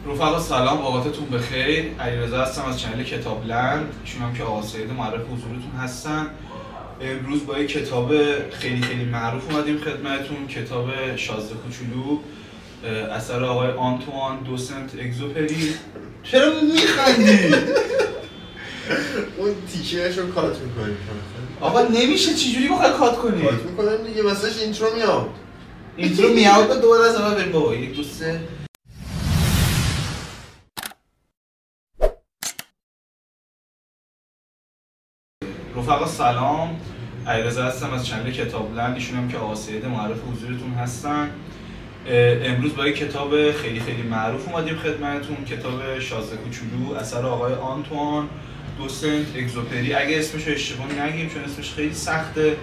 رفقا سلام، اوقاتتون بخیر. علیرضا هستم از چنل کتابلند. ایشون هم که آقا سید معرف حضورتون هستن. امروز با یک کتاب خیلی معروف اومدیم خدمتتون، کتاب شازده کوچولو اثر آقای آنتوان دو سنت اگزوپری. چرا میخندی؟ اون تیکه‌اشو کات می‌کنیم. آقا نمیشه، چجوری بخوای کات کنی؟ کات می‌کنم دیگه، واسش اینترو میاد. اینترو میاد دوباره از اول بریم بابا. 1 2 3. رفقا سلام، علیرضا هستم از چنل کتابلند. ایشون هم که آقا سید معرف حضورتون هستن. امروز با یک کتاب خیلی معروف اومدیم خدمتتون، کتاب شازده کوچولو اثر آقای آنتوان دو سنت اگزوپری. اگه اسمش رو اشتباه نگیم چون اسمش خیلی سخته.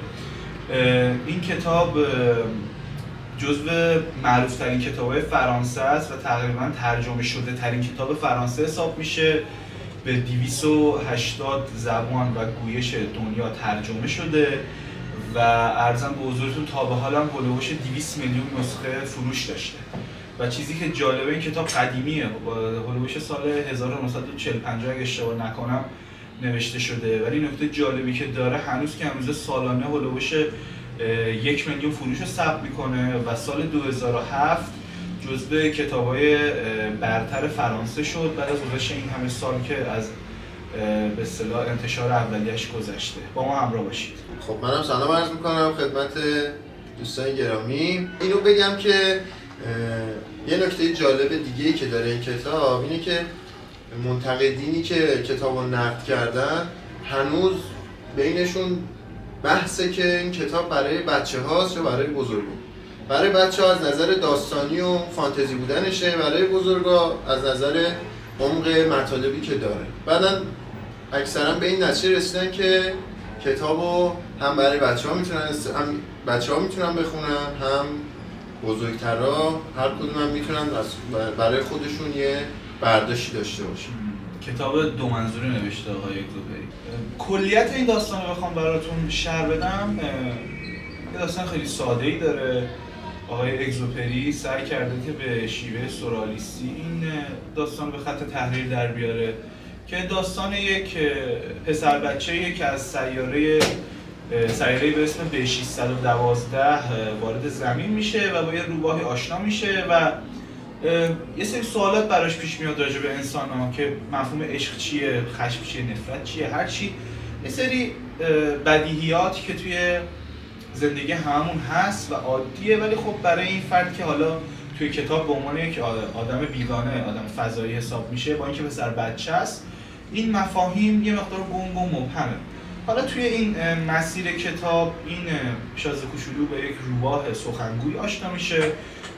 این کتاب جزو معروف ترین کتاب‌های فرانسه است و تقریبا ترجمه شده ترین کتاب فرانسه حساب میشه. به 280 زبان و گویش دنیا ترجمه شده و عرضاً به حضورتون تا به حال هم هولوش 200 میلیون نسخه فروش داشته. و چیزی که جالبه این کتاب قدیمیه، هولوش سال 1945 اگه اشتباه نکنم نوشته شده، ولی نکته جالبی که داره هنوز که امروز سالانه هولوش 1 میلیون فروش رو ثبت میکنه و سال 2007 جزو کتاب‌های برتر فرانسه شد بعد از گذشت این همه سال که از به اصطلاح انتشار اولیه‌اش گذشته. با ما همراه باشید. خب منم سلام عرض میکنم خدمت دوستان گرامی. اینو بگم که یه نکته جالب دیگه‌ای که داره این کتاب اینه که منتقدینی که کتابو نقد کردن هنوز بینشون بحثه که این کتاب برای بچه‌هاست یا برای بزرگان. برای بچه‌ها از نظر داستانی و فانتزی بودنشه، برای بزرگا از نظر عمق مطالبی که داره. بعدن اکثرا به این نتیجه رسیدن که کتابو هم برای بچه‌ها میتونن بخونن، هم بزرگترا هر کدوم هم میتونن برای خودشون یه برداشتی داشته باشن. کتاب دو منظوری نوشته آقای اگزوپری. کلیت این داستان رو بخوام براتون شرح بدم، یه داستان خیلی ساده‌ای داره. آقای اگزوپری سعی کرده که به شیوه سورئالیستی این داستان رو به خط تحریر در بیاره که داستان یک پسر بچه‌ای که از سیاره‌ای به اسم B612 وارد زمین میشه و با یه روباهی آشنا میشه و یه سری سوالات براش پیش میاد راجع به انسان‌ها که مفهوم عشق چیه، خشم چیه، نفرت چیه، هر چی، یه سری بدیهیاتی که توی زندگی هممون هست و عادیه، ولی خب برای این فرد که حالا توی کتاب به عنوان یک آدم بیگانه، آدم فضایی حساب میشه، با اینکه پسر بچه است، این مفاهیم یه مقدار گنگ و مبهمه. حالا توی این مسیر کتاب این شازده کوچولو به یک روباه سخنگوی آشنا میشه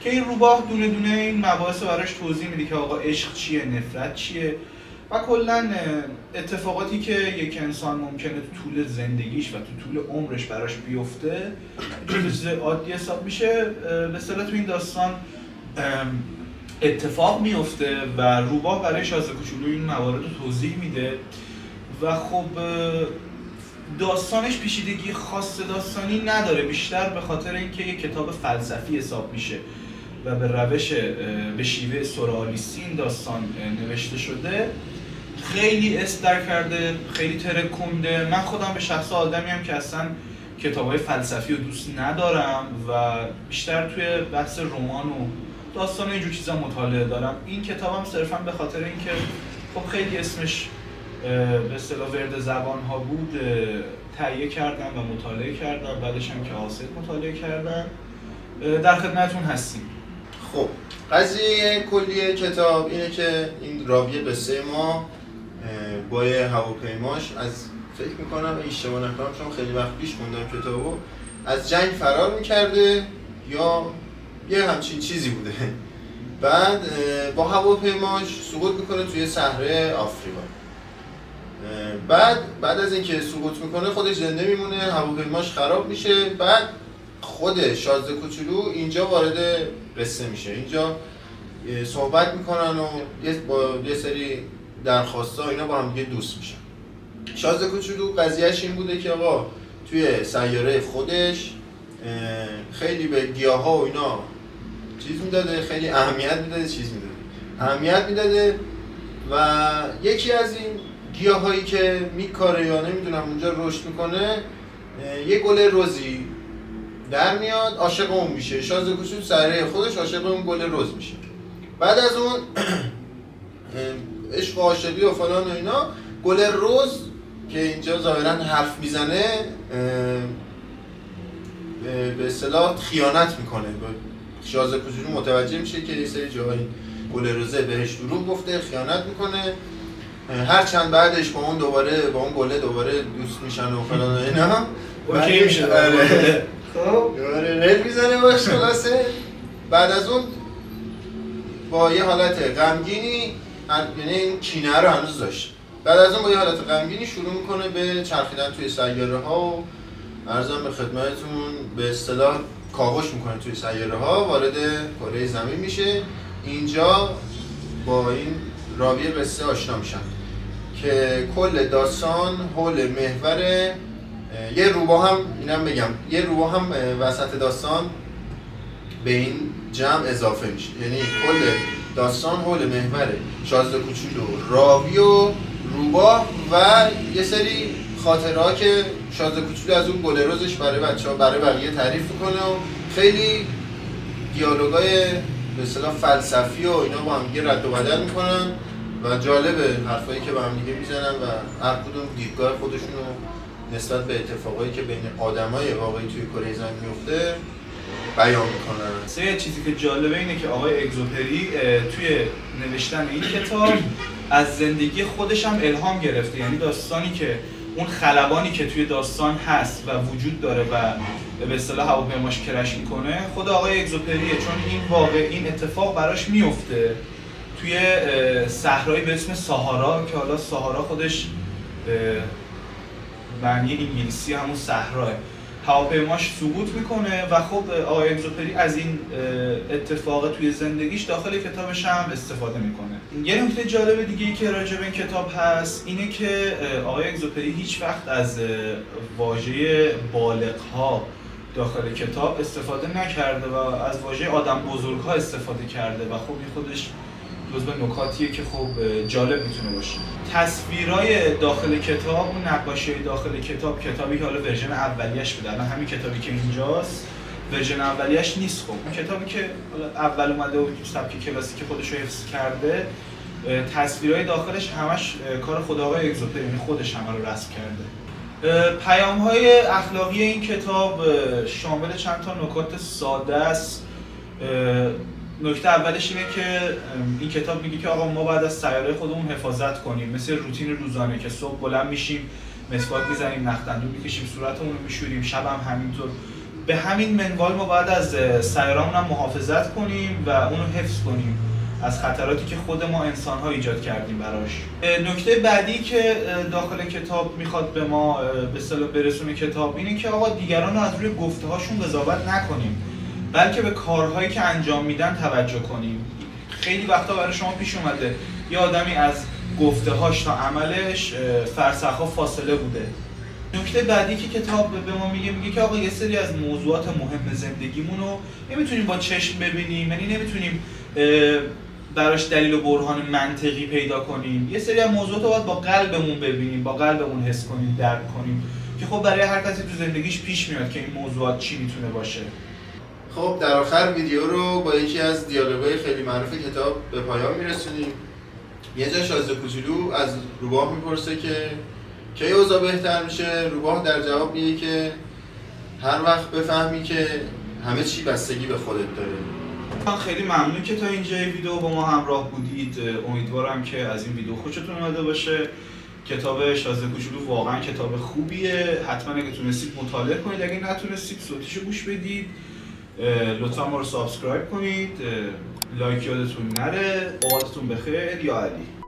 که این روباه دونه دونه این مباحث براش توضیح میده که آقا عشق چیه، نفرت چیه و کلاً اتفاقاتی که یک انسان ممکنه تو طول زندگیش و تو طول عمرش براش بیفته جزو چیز عادی حساب میشه. به اصطلاح تو این داستان اتفاق میفته و روباه برای شازده کوچولو این موارد رو توضیح میده و خب داستانش پیچیدگی خاص داستانی نداره، بیشتر به خاطر اینکه یک کتاب فلسفی حساب میشه و به شیوه سورئالیستی این داستان نوشته شده. خیلی استر کرده، خیلی ترکونده. من خودم به شخص آدمیم که اصلا کتاب‌های فلسفی رو دوست ندارم و بیشتر توی بحث رمان و داستان اینجور چیزا مطالعه دارم. این کتابم صرفا به خاطر اینکه خب خیلی اسمش به اصطلاح ورد زبان‌ها بود تهیه کردم و مطالعه کردم، بعدش هم که حاصل مطالعه کردم. در خدمتتون هستیم. خب قضیه کلی کتاب اینه که این راوی قصه ما با هواپیماش از فکر میکنم اشتباه نکنم چون خیلی وقت پیش خوندم کتابو، از جنگ فرار میکرده یا یه همچین چیزی بوده. بعد با هواپیماش سقوط میکنه توی صحرای آفریقا. بعد از اینکه سقوط میکنه خودش زنده میمونه، هواپیماش خراب میشه. بعد خود شازده کوچولو اینجا وارد قصه میشه. اینجا صحبت میکنن و با یه سری درخواستا اینا با هم دیگه دوست میشن. شازده کوچولو قضیهش این بوده که آقا توی سیاره خودش خیلی به گیاها و اینا چیز میداده، خیلی اهمیت میداده، چیز میداده. اهمیت میداده و یکی از این گیاهایی که میکاره یا نمیدونم اونجا رشد میکنه یه گل رزی در میاد، عاشق اون میشه. شازده کوچولو سره خودش عاشق اون گل رز میشه. بعد از اون عشق و عاشقی و فلان و اینا، گل رز که اینجا ظاهرا حرف میزنه به اصطلاح خیانت میکنه. شازده کوچولو متوجه میشه که یه سری جاهایی گل رزه بهش دروغ گفته، خیانت میکنه. هرچند بعدش با اون گله دوباره دوست میشن و فلان و اینا، اوکی میشه. خب رل میزنه باش. خلاصه بعد از اون با یه حالت غمگینی، یعنی این کینه رو هنوز داشت، بعد از اون با یه حالت غمگینی شروع میکنه به چرخیدن توی سیاره ها و عرضم به خدمتتون به اصطلاح کاوش میکنه توی سیاره ها، وارد کره زمین میشه. اینجا با این راوی قصه آشنا میشن که کل داستان حول محور یه روباه هم اینم بگم، یه روباه هم وسط داستان به این جمع اضافه میشه. یعنی کل داستان حول محور شازده کوچولو، راوی و روباه و یه سری خاطرها که شازده کوچولو از اون گل رزش برای بچه‌ها، برای بقیه تعریف میکنه و خیلی دیالوگای به اصطلاح فلسفی و اینا با هم دیگه رد و بدل میکنن و جالبه حرفایی که با هم دیگه میزنن و هر کدوم دیدگاه خودشونو نسبت به اتفاقایی که بین آدمای واقعی توی کره زمین میفته بیان میکنن. یه چیزی که جالبه اینه که آقای اگزوپری توی نوشتن این کتاب از زندگی خودش هم الهام گرفته. یعنی داستانی که اون خلبانی که توی داستان هست و وجود داره و به اصطلاح هواپیماش کرش میکنه خود آقای اگزوپریه، چون این اتفاق براش میفته توی صحرایی به اسم ساهارا که حالا ساهارا خودش معنی انگلیسی همون صحراه. هواپیماش سقوط میکنه و خب آقای اگزوپری از این اتفاق توی زندگیش داخل کتابش هم استفاده میکنه. یه نکته جالب دیگه ای که راجع به این کتاب هست اینه که آقای اگزوپری هیچ وقت از واژه بالغ‌ها داخل کتاب استفاده نکرده و از واژه آدم بزرگ‌ها استفاده کرده و خب این خودش جزو نکاتیه که خب جالب میتونه باشه. تصویرای داخل کتاب، اون نقاشی داخل کتابی که حالا ورژن اولیه‌اش بوده، الان همین کتابی که اینجاست ورژن اولیه‌اش نیست. خب اون کتابی که اول اومده و سبک کلاسیک خودش رو حفظ کرده، تصویرای داخلش همش کار خود آقای اگزوپری، خودش همه رو رسم کرده. پیام‌های اخلاقی این کتاب شامل چند تا نکات ساده است. نکته اولش اینه که این کتاب میگه که آقا ما باید از سیاره خودمون حفاظت کنیم، مثل روتین روزانه که صبح بلند میشیم، مسواک میزنیم، نختندون میکشیم، صورتمون رو میشوریم، شب هم همینطور. به همین منوال ما باید از سیاره‌مون هم محافظت کنیم و اون رو حفظ کنیم از خطراتی که خود ما انسان‌ها ایجاد کردیم براش. نکته بعدی که داخل کتاب میخواد به ما به اصطلاح برسونه کتاب اینه که آقا دیگران رو از روی گفته‌هاشون قضاوت نکنیم، بلکه به کارهایی که انجام میدن توجه کنیم. خیلی وقتا برای شما پیش اومده یه آدمی از گفته‌هاش تا عملش فرسخ‌ها فاصله بوده. نکته بعدی که کتاب به ما میگه که آقا یه سری از موضوعات مهم زندگیمون رو نمیتونیم با چشم ببینیم، یعنی نمیتونیم براش دلیل و برهان منطقی پیدا کنیم. یه سری از موضوعات رو باید با قلبمون ببینیم، با قلبمون حس کنیم، درک کنیم که خب برای هر کسی تو زندگیش پیش میاد که این موضوعات چی میتونه باشه. خب در آخر ویدیو رو با یکی از دیالوگای خیلی معروف کتاب به پایان میرسونیم. یه جا شازده کوچولو از روباه میپرسه که کی اوضاع بهتر میشه؟ روباه در جواب میگه که هر وقت بفهمی که همه چی بستگی به خودت داره. من خیلی ممنون که تا اینجای ویدیو با ما همراه بودید. امیدوارم که از این ویدیو خوشتون اومده باشه. کتاب شازده کوچولو واقعا کتاب خوبیه، حتما اگه تونستید مطالعه کنید، اگه نتونستید صوتیشو گوش بدید. لطفا ما رو سابسکرایب کنید، لایک یادتون نره. اوقاتتون بخیر. یا علی.